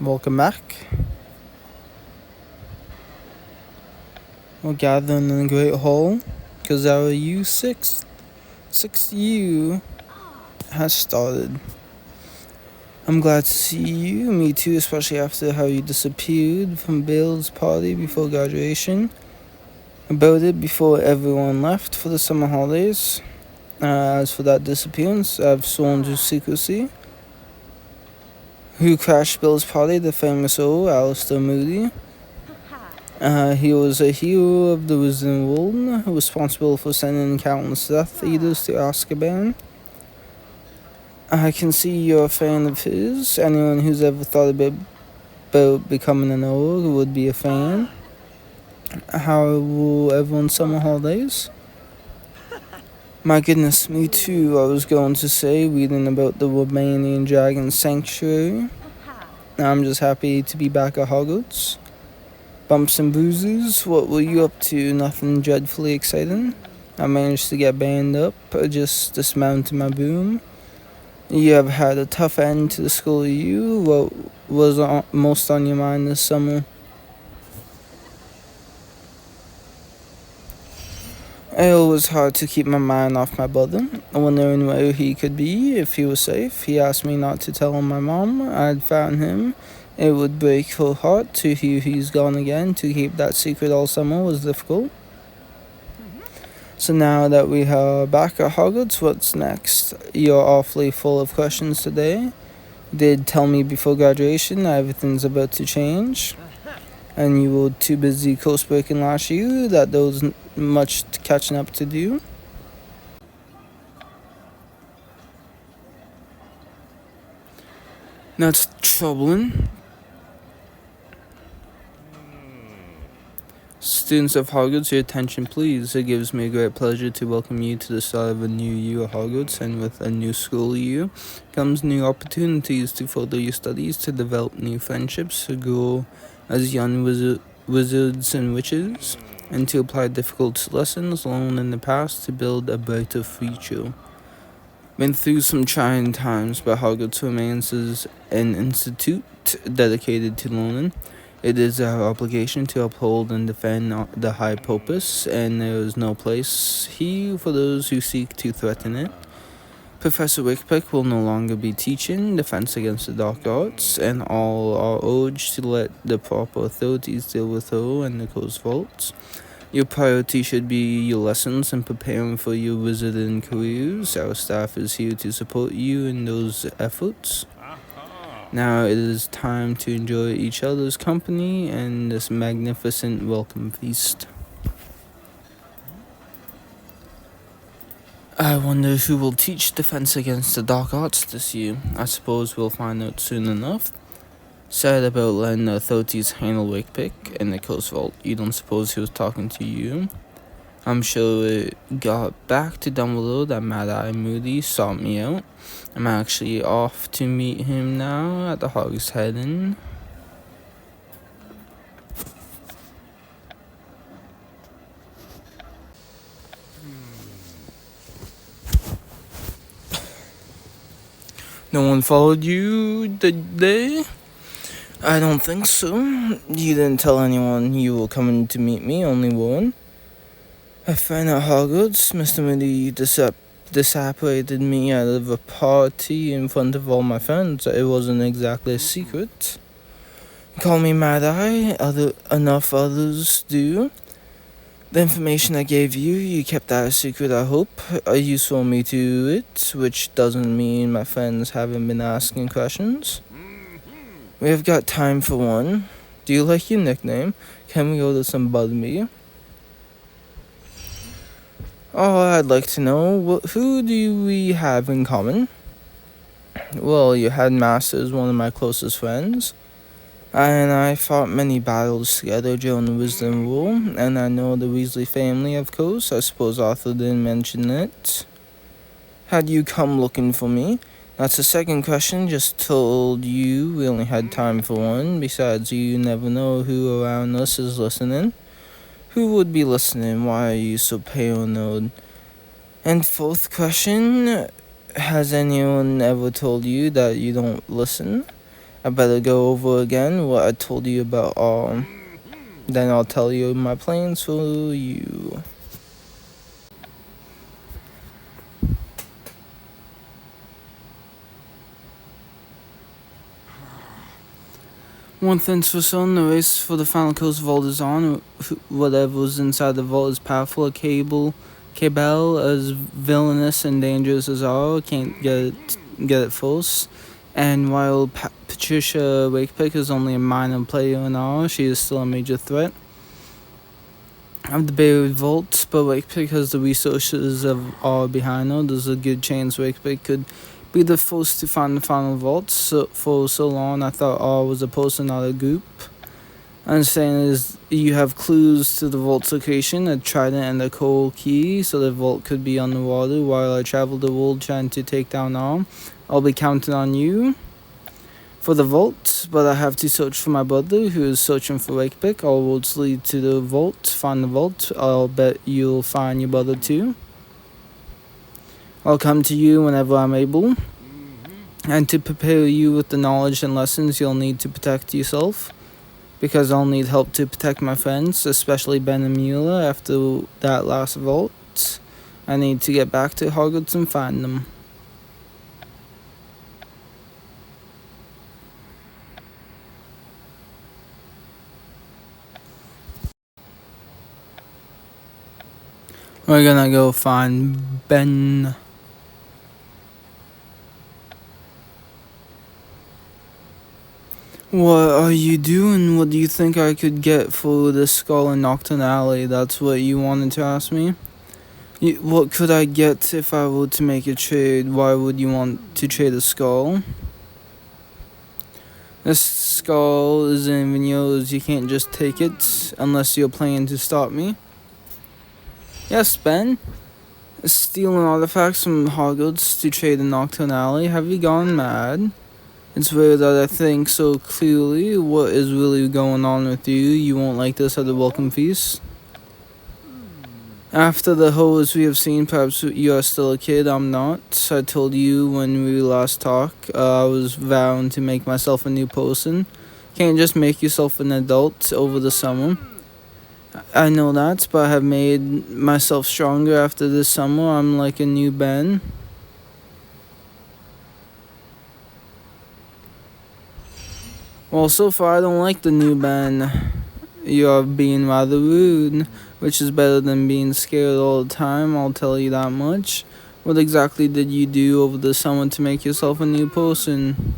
Welcome back. We're gathering in the Great Hall because our sixth U has started. I'm glad to see you, me too, especially after how you disappeared from Bill's party before graduation. About it before everyone left for the summer holidays. As for that disappearance, I've sworn to secrecy. Who crashed Bill's party? The famous Alistair Moody. He was a hero of the Wizarding World, responsible for sending countless Death Eaters to Azkaban. I can see you're a fan of his. Anyone who's ever thought about becoming an Owl would be a fan. How will everyone's summer holidays? My goodness, me too. I was going to say, reading about the Romanian Dragon Sanctuary. I'm just happy to be back at Hogwarts. Bumps and bruises, what were you up to? Nothing dreadfully exciting? I managed to get banned up, just dismounted my broom. You have had a tough end to the school year. What was most on your mind this summer? It was hard to keep my mind off my brother, wondering where he could be, if he was safe. He asked me not to tell my mom I'd found him. It would break her heart to hear he's gone again. To keep that secret all summer was difficult. So now that we are back at Hogwarts, what's next? You're awfully full of questions today. Did tell me before graduation everything's about to change. And you were too busy coast breaking last year that there was much catching up to do. That's troubling. Students of Hogwarts, your attention please. It gives me a great pleasure to welcome you to the start of a new year at Hogwarts, and with a new school year comes new opportunities to further your studies, to develop new friendships, to grow as young wizards and witches, and to apply difficult lessons learned in the past to build a brighter future. Been through some trying times, but Hogwarts remains as an institute dedicated to learning. It is our obligation to uphold and defend the high purpose, and there is no place here for those who seek to threaten it. Professor Wickpick will no longer be teaching Defense Against the Dark Arts, and all are urged to let the proper authorities deal with her and the Cursed Vaults. Your priority should be your lessons and preparing for your wizarding careers. Our staff is here to support you in those efforts. Now it is time to enjoy each other's company and this magnificent welcome feast. I wonder who will teach Defense Against the Dark Arts this year. I suppose we'll find out soon enough. Sad about letting the authorities handle Wickpick and the Cursed Vault. You don't suppose he was talking to you? I'm sure it got back to Dumbledore that Mad-Eye Moody sought me out. I'm actually off to meet him now at the Hog's Head Inn. No one followed you today? I don't think so. You didn't tell anyone you were coming to meet me, only one. A friend at Hogwarts, Mr. Moody, disapparated me out of a party in front of all my friends. It wasn't exactly a secret. Call me Mad-Eye, enough others do. The information I gave you, you kept that a secret, I hope. You saw me to it, which doesn't mean my friends haven't been asking questions. We have got time for one. Do you like your nickname? Can we order some butterbeer? Oh, I'd like to know, who do we have in common? Well, your headmaster is one of my closest friends, and I fought many battles together during the Wisdom War, and I know the Weasley family, of course. I suppose Arthur didn't mention it. Had you come looking for me? That's the second question. Just told you we only had time for one. Besides, you never know who around us is listening. Who would be listening? Why are you so paranoid? And fourth question, has anyone ever told you that you don't listen? I better go over again what I told you about then I'll tell you my plans for you. One thing's for certain, the race for the final coast vault is on. Whatever's inside the vault is powerful. Cabell, as villainous and dangerous as all, can't get it force. And while Patricia Wakepick is only a minor player in all, she is still a major threat of the buried vault, but Wakepick has the resources of all behind her. There's a good chance Wakepick could be the first to find the final vault. For so long, I thought all was a person, not a group. Understanding is you have clues to the vault's location, a trident and a coal key, so the vault could be underwater while I travel the world trying to take down all. I'll be counting on you for the vault, but I have to search for my brother who is searching for Wakepick. All roads lead to the vault. Find the vault. I'll bet you'll find your brother too. I'll come to you whenever I'm able. And to prepare you with the knowledge and lessons you'll need to protect yourself. Because I'll need help to protect my friends, especially Ben and Mueller after that last vault. I need to get back to Hogwarts and find them. We're gonna go find Ben. What are you doing? What do you think I could get for the skull in Nocturne Alley? That's what you wanted to ask me? What could I get if I were to make a trade? Why would you want to trade a skull? This skull is in Vigneault's. You can't just take it unless you're planning to stop me. Yes, Ben? Stealing artifacts from Hogwarts to trade in Nocturne Alley? Have you gone mad? It's weird that I think so clearly what is really going on with you. You won't like this at the welcome feast. After the horrors we have seen, perhaps you are still a kid. I'm not. I told you when we last talked, I was vowing to make myself a new person. Can't just make yourself an adult over the summer. I know that, but I have made myself stronger after this summer. I'm like a new Ben. Well, so far I don't like the new Ben. You're being rather rude, which is better than being scared all the time, I'll tell you that much. What exactly did you do over the summer to make yourself a new person?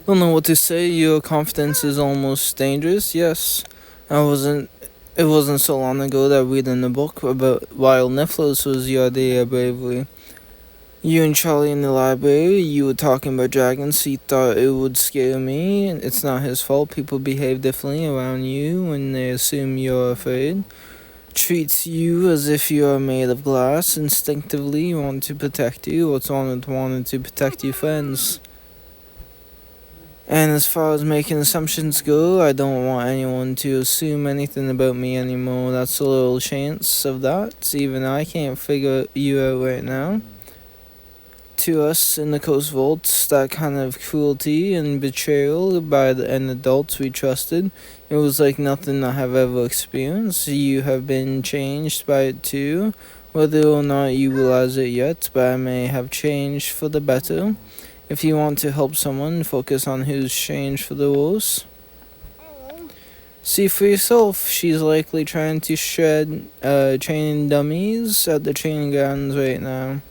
Don't know what to say. Your confidence is almost dangerous. Yes, It wasn't so long ago that reading the book about Wild Nifflers was your idea, bravery. You and Charlie in the library, you were talking about dragons. He thought it would scare me. It's not his fault. People behave differently around you when they assume you're afraid. Treats you as if you are made of glass. Instinctively want to protect you. What's wrong with wanting to protect your friends? And as far as making assumptions go, I don't want anyone to assume anything about me anymore. That's a little chance of that. Even I can't figure you out right now. To us in the Coast Vaults, that kind of cruelty and betrayal by an adults we trusted, it was like nothing I have ever experienced. You have been changed by it too, whether or not you realize it yet, but I may have changed for the better. If you want to help someone, focus on who's changed for the worse. See for yourself, she's likely trying to shred training dummies at the training grounds right now.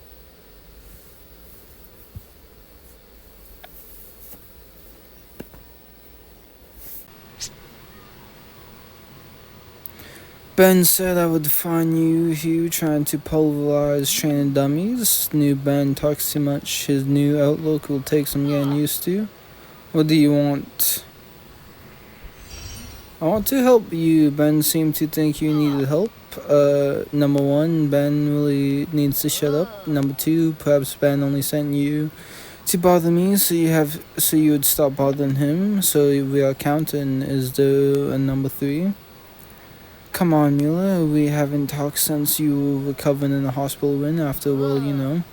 Ben said I would find you, Hugh, trying to pulverize training dummies. New Ben talks too much. His new outlook will take some getting used to. What do you want? I want to help you. Ben seemed to think you needed help. Number one, Ben really needs to shut up. Number two, perhaps Ben only sent you to bother me so you would stop bothering him. So we are counting. Is there a number three? Come on, Mila, we haven't talked since you were recovering in the hospital room after, well, you know.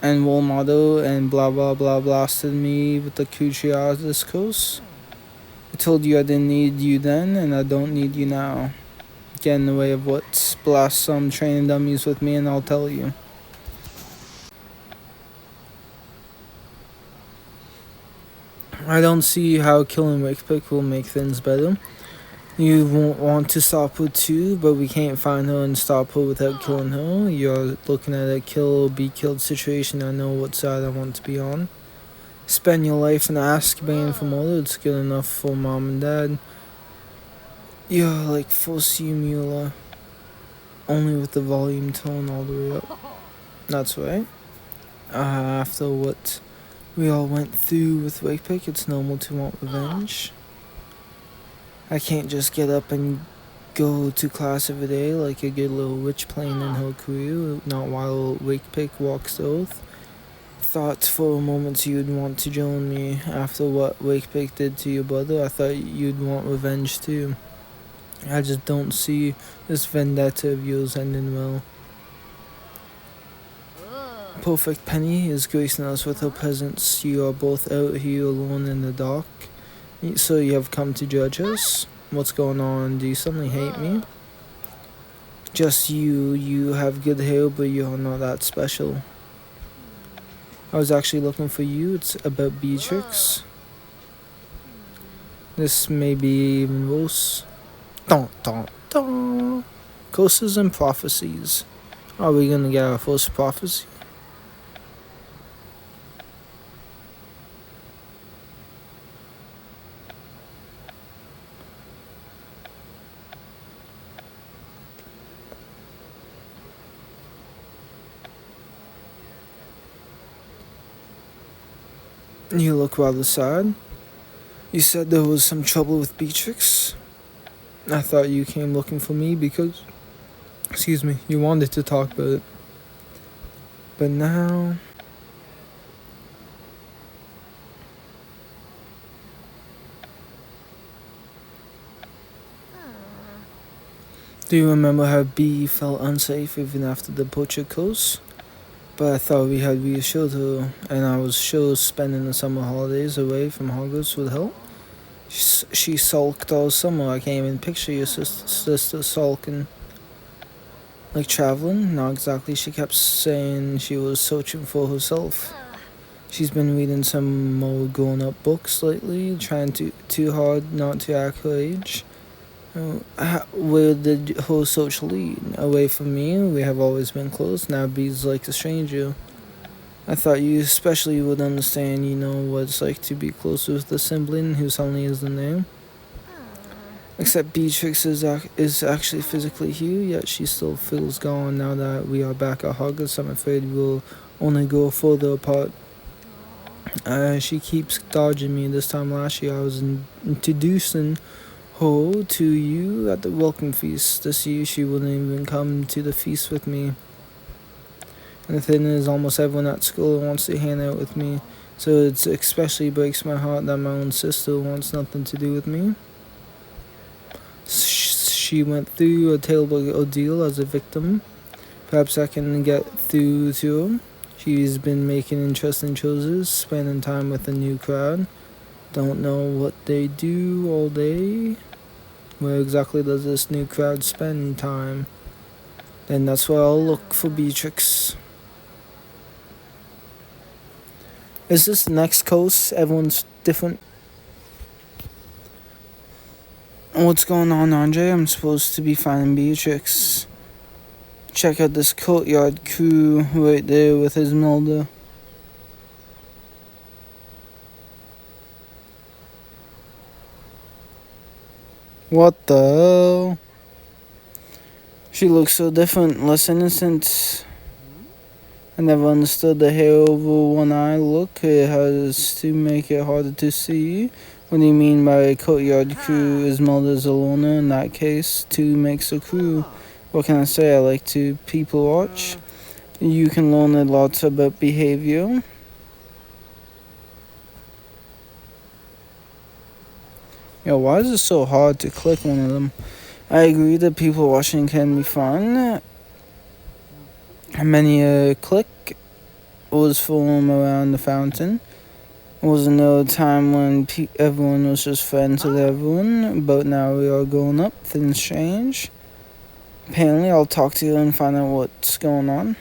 and role model and blah blah blah blasted me with the crucial discourse. I told you I didn't need you then, and I don't need you now. Get in the way of what? Blast some training dummies with me, and I'll tell you. I don't see how killing Wickpick will make things better. You won't want to stop her too, but we can't find her and stop her without killing her. You're looking at a kill or be killed situation. I know what side I want to be on. Spend your life in Azkaban for mother. It's good enough for mom and dad. You're like Fosse Mueller, only with the volume tone all the way up. That's right. After what we all went through with Wakepick, it's normal to want revenge. I can't just get up and go to class every day like a good little witch playing in her career, not while Wakepick walks the oath. Thought for a moment you'd want to join me after what Wakepick did to your brother. I thought you'd want revenge too. I just don't see this vendetta of yours ending well. Perfect Penny is gracing us with her presence. You are both out here alone in the dark. So you have come to judge us? What's going on? Do you suddenly hate me? Just you have good hair, but you're not that special. I was actually looking for you. It's about Beatrix. This may be even worse. Dun dun dun. Curses and prophecies. Are we gonna get our first prophecy? You look rather sad. You said there was some trouble with Beatrix. I thought you came looking for me because, you wanted to talk about it. But now, do you remember how B felt unsafe even after the butcher curse? But I thought we had reassured her, and I was sure spending the summer holidays away from Hogwarts would help. She sulked all summer. I can't even picture your sister sulking. Like traveling? Not exactly. She kept saying she was searching for herself. She's been reading some more grown-up books lately, trying too hard not to act her age. Where did her search lead? Away from me? We have always been close. Now Bee's like a stranger. I thought you especially would understand, what it's like to be close with a sibling who suddenly isn't there. Except Beatrix is actually physically here, yet she still feels gone now that we are back at Hogwarts. I'm afraid we'll only go further apart. She keeps dodging me. This time last year I was introducing her to you at the welcome feast. This year she wouldn't even come to the feast with me. And the thing is, almost everyone at school wants to hang out with me, so it especially breaks my heart that my own sister wants nothing to do with me. She went through a terrible ordeal as a victim. Perhaps I can get through to her. She's been making interesting choices, spending time with a new crowd. Don't know what they do all day. Where exactly does this new crowd spend time? Then that's where I'll look for Beatrix. Is this the next coast? Everyone's different. What's going on, Andre? I'm supposed to be finding Beatrix. Check out this courtyard crew right there with Esmeralda. What the hell? She looks so different, less innocent. I never understood the hair over one eye look. It has to make it harder to see. What do you mean by courtyard crew? Esmeralda's a loner in that case. Two makes a crew. What can I say? I like to people watch. You can learn a lot about behavior. Why is it so hard to click one of them? I agree that people watching can be fun. Many a click. was fooling around the fountain. It was no time when everyone was just friends with everyone, but now we are grown up, things change. Apparently, I'll talk to you and find out what's going on.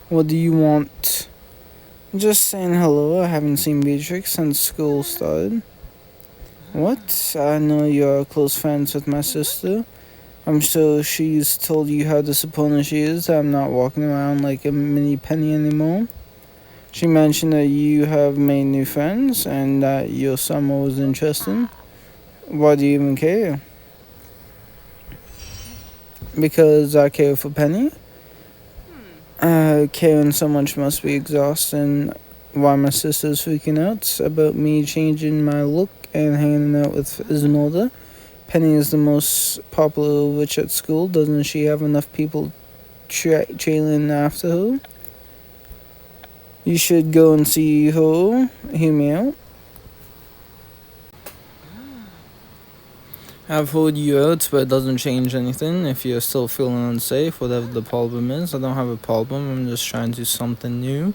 What do you want? Just saying hello. I haven't seen Beatrix since school started. What? I know you're close friends with my sister. I'm sure she's told you how disappointed she is that I'm not walking around like a mini Penny anymore. She mentioned that you have made new friends and that your summer was interesting. Why do you even care? Because I care for Penny? Caring so much must be exhausting. Why my sister's freaking out about me changing my look and hanging out with Esmeralda. Penny is the most popular witch at school. Doesn't she have enough people trailing after her? You should go and see her. Hear me out. I've heard you out, but it doesn't change anything. If you're still feeling unsafe, whatever the problem is, I don't have a problem. I'm just trying to do something new.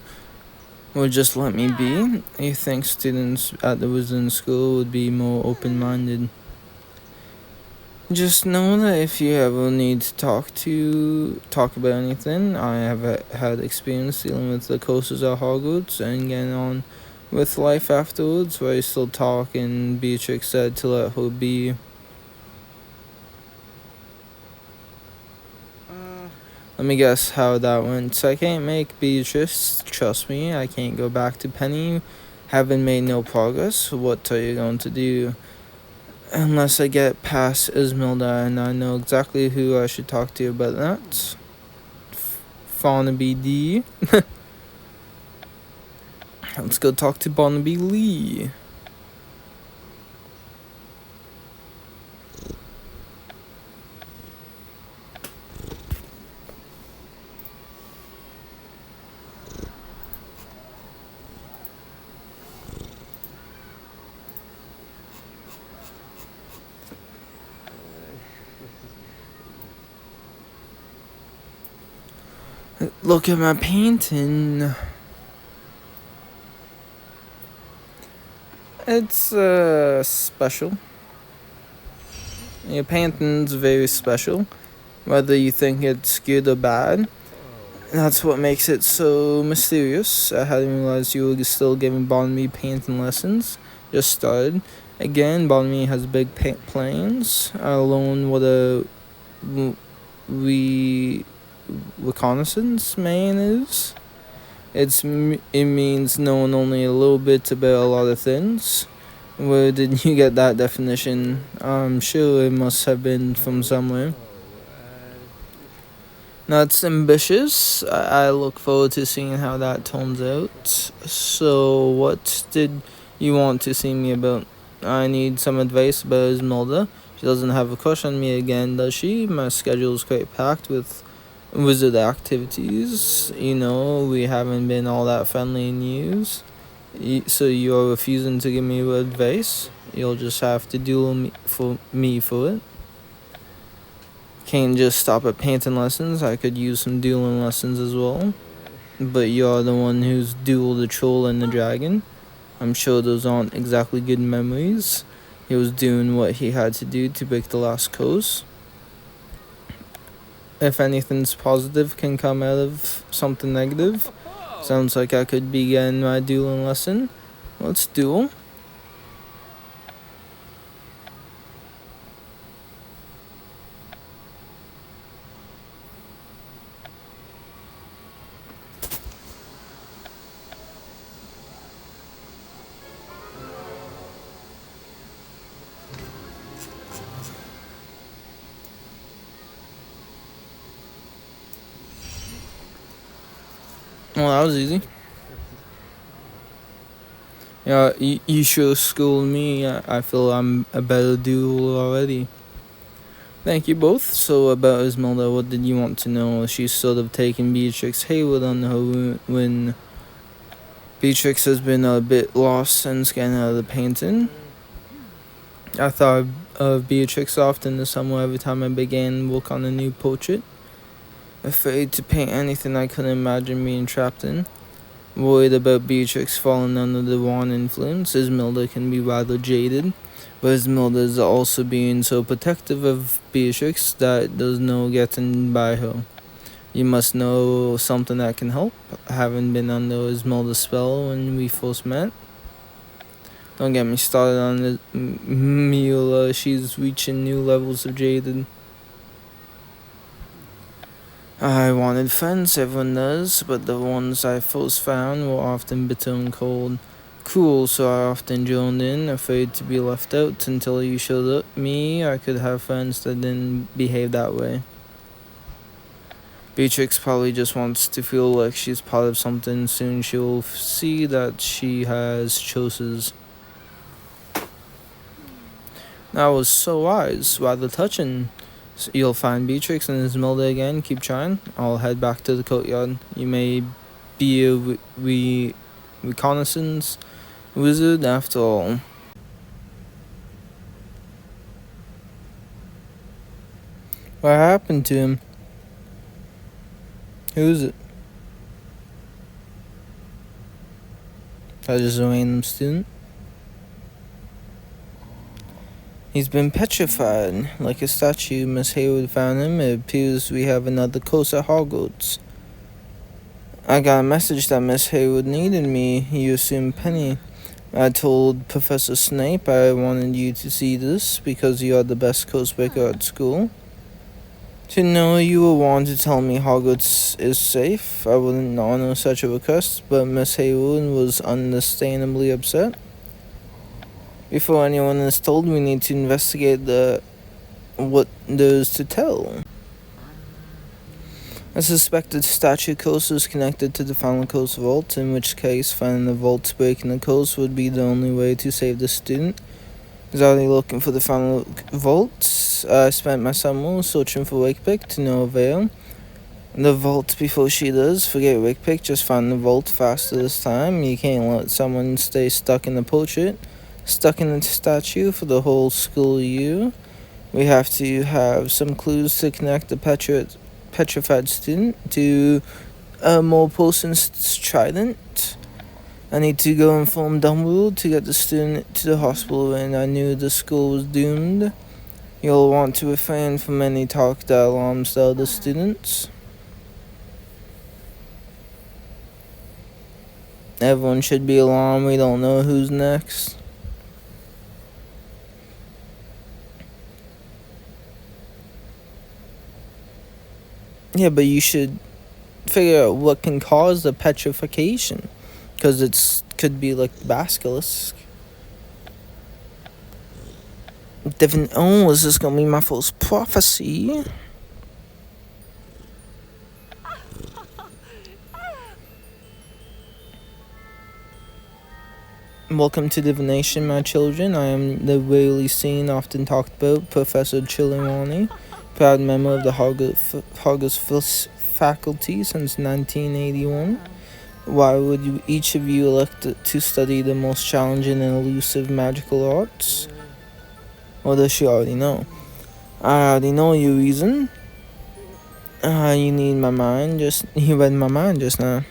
Or just let me be. You think students at the Wizarding School would be more open-minded? Just know that if you ever need to talk about anything, I have had experience dealing with the courses at Hogwarts and getting on with life afterwards, where I still talk, and Beatrix said to let her be. Let me guess how that went. I can't make Beatrice, trust me. I can't go back to Penny. Haven't made no progress. What are you going to do? Unless I get past Esmeralda and I know exactly who I should talk to about that. Barnaby D. Let's go talk to Barnaby Lee. Look at my painting. It's special. Your painting's very special. Whether you think it's good or bad, that's what makes it so mysterious. I hadn't realized you were still giving Barnaby painting lessons. Just started. Again, Barnaby has big plans. I'll learn what a reconnaissance man is. It means knowing only a little bit about a lot of things. Where did you get that definition? I'm sure it must have been from somewhere. That's ambitious. I look forward to seeing how that turns out. So, what did you want to see me about? I need some advice about Esmeralda. She doesn't have a crush on me again, does she? My schedule is quite packed with wizard activities. You know, we haven't been all that friendly in years. So you're refusing to give me advice? You'll just have to duel me for it. Can't just stop at painting lessons. I could use some dueling lessons as well. But you're the one who's dueled the troll and the dragon. I'm sure those aren't exactly good memories. He was doing what he had to do to break the last curse. If anything's positive can come out of something negative, sounds like I could be getting my dueling lesson. Let's duel. Well, that was easy. Yeah, you sure schooled me. I feel I'm a better dueler already. Thank you both. So about Esmeralda, what did you want to know? She's sort of taken Beatrix Hayward on her when Beatrix has been a bit lost since getting out of the painting. I thought of Beatrix often the summer every time I began work on a new portrait. Afraid to paint anything I couldn't imagine being trapped in. Worried about Beatrix falling under the wrong influence, Esmeralda can be rather jaded, but Esmeralda is also being so protective of Beatrix that there's no getting by her. You must know something that can help, having been under Esmeralda's spell when we first met. Don't get me started on Mila, she's reaching new levels of jaded. I wanted friends, everyone does, but the ones I first found were often bitter and cold. Cruel, so I often joined in, afraid to be left out until you showed up me. I could have friends that didn't behave that way. Beatrix probably just wants to feel like she's part of something. Soon she'll see that she has choices. That was so wise, rather touching. You'll find Beatrix and Esmeralda again. Keep trying. I'll head back to the courtyard. You may be a reconnaissance wizard after all. What happened to him? Who is it? That is a random student. He's been petrified, like a statue. Miss Haywood found him. It appears we have another course at Hogwarts. I got a message that Miss Haywood needed me. You assume Penny. I told Professor Snape I wanted you to see this because you are the best course breaker at school. To know you were wanting to tell me Hogwarts is safe, I wouldn't honor such a request, but Miss Haywood was understandably upset. Before anyone is told, we need to investigate what there's to tell. I suspect the statue course is connected to the final course vault, in which case finding the vault breaking the course would be the only way to save the student. He's already looking for the final vault. I spent my summer searching for Wakepick to no avail. The vault before she does. Forget Wakepick, just find the vault faster this time. You can't let someone stay stuck in the portrait. Stuck in the statue for the whole school year. We have to have some clues to connect the petrified student to a more person's trident. I need to go inform Dumbledore to get the student to the hospital, and I knew the school was doomed. You'll want to refrain from any talk that alarms the other students. Everyone should be alarmed. We don't know who's next. Yeah, but you should figure out what can cause the petrification. Because it could be like the basilisk. Is this going to be my first prophecy? Welcome to divination, my children. I am the rarely seen, often talked about Professor Trelawney, proud member of the Hogwarts faculty since 1981. Why would each of you elect to study the most challenging and elusive magical arts? Or does she already know? I already know your reason. You need my mind. You read my mind just now.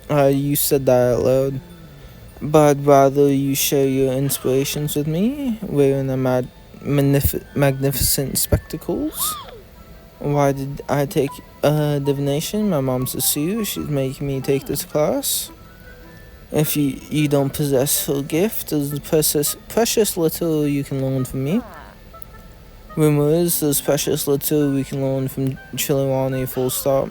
You said that out loud. But I'd rather you share your inspirations with me, wearing the magnificent spectacles. Why did I take divination? My mom's a Sue. She's making me take this class. If you don't possess her gift, there's precious little you can learn from me. Rumor is there's precious little we can learn from Trelawney, full stop.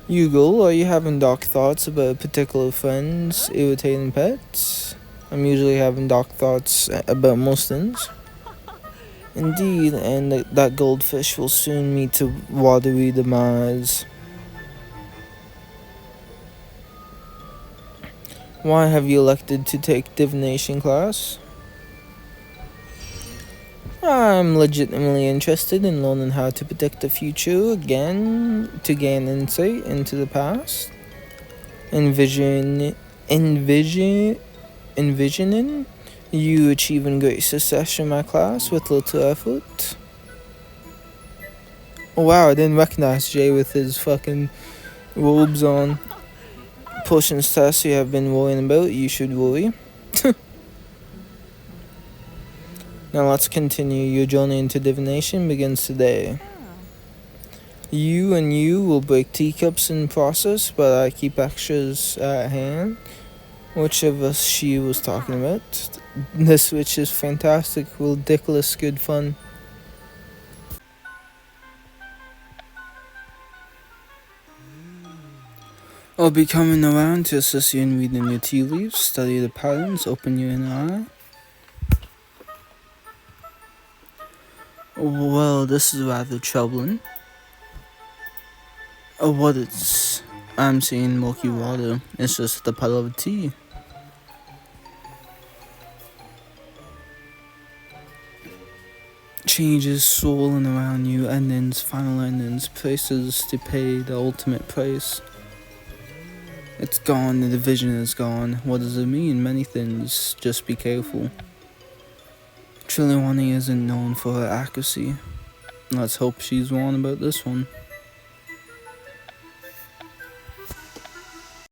Hugo, are you having dark thoughts about particular friends, irritating pets? I'm usually having dark thoughts about most things. Indeed, and that goldfish will soon meet a watery demise. Why have you elected to take divination class? I'm legitimately interested in learning how to predict the future again, to gain insight into the past. Envisioning You achieving great success in my class with little effort. Oh wow, I didn't recognize Jay with his fucking robes on. Potions test you have been worrying about, you should worry. Now let's continue. Your journey into divination begins today. You and you will break teacups in the process, but I keep extras at hand. Which of us she was talking about? This witch is fantastic, ridiculous, good fun. I'll be coming around to assist you in reading your tea leaves, study the patterns, open your inner eye. Well, this is rather troubling. What it's... I'm seeing murky water. It's just the puddle of tea. Changes swirling around you, endings, final endings, places to pay the ultimate price. It's gone, the division is gone. What does it mean? Many things, just be careful. Trelawney isn't known for her accuracy. Let's hope she's wrong about this one.